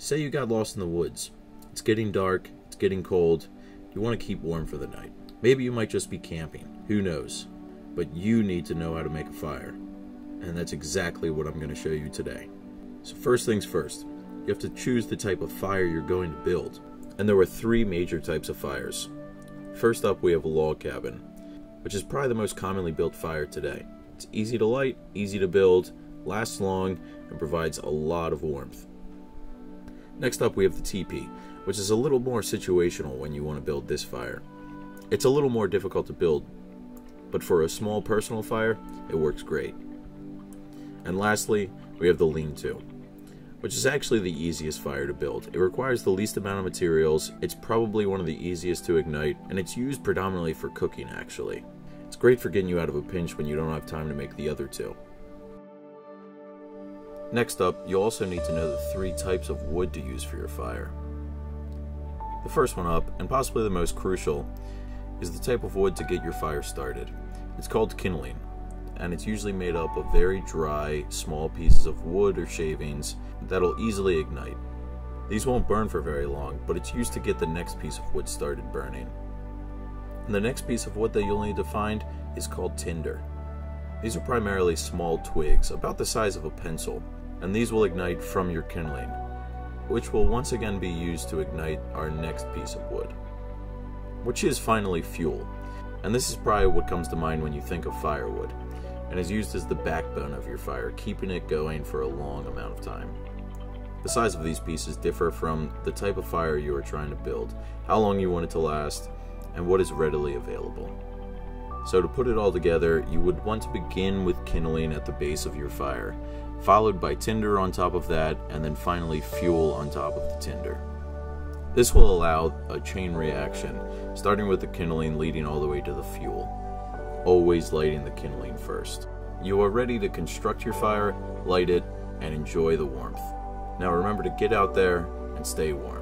Say you got lost in the woods. It's getting dark, it's getting cold, you want to keep warm for the night. Maybe you might just be camping, who knows? But you need to know how to make a fire. And that's exactly what I'm going to show you today. So first things first, you have to choose the type of fire you're going to build. And there were three major types of fires. First up, we have a log cabin, which is probably the most commonly built fire today. It's easy to light, easy to build, lasts long, and provides a lot of warmth. Next up, we have the teepee, which is a little more situational when you want to build this fire. It's a little more difficult to build, but for a small personal fire, it works great. And lastly, we have the lean-to, which is actually the easiest fire to build. It requires the least amount of materials, it's probably one of the easiest to ignite, and it's used predominantly for cooking actually. It's great for getting you out of a pinch when you don't have time to make the other two. Next up, you also need to know the three types of wood to use for your fire. The first one up, and possibly the most crucial, is the type of wood to get your fire started. It's called kindling, and it's usually made up of very dry, small pieces of wood or shavings that'll easily ignite. These won't burn for very long, but it's used to get the next piece of wood started burning. And the next piece of wood that you'll need to find is called tinder. These are primarily small twigs, about the size of a pencil, and these will ignite from your kindling, which will once again be used to ignite our next piece of wood, which is finally fuel. And this is probably what comes to mind when you think of firewood, and is used as the backbone of your fire, keeping it going for a long amount of time. The size of these pieces differ from the type of fire you are trying to build, how long you want it to last, and what is readily available. So to put it all together, you would want to begin with kindling at the base of your fire, followed by tinder on top of that, and then finally fuel on top of the tinder. This will allow a chain reaction, starting with the kindling leading all the way to the fuel, always lighting the kindling first. You are ready to construct your fire, light it, and enjoy the warmth. Now remember to get out there and stay warm.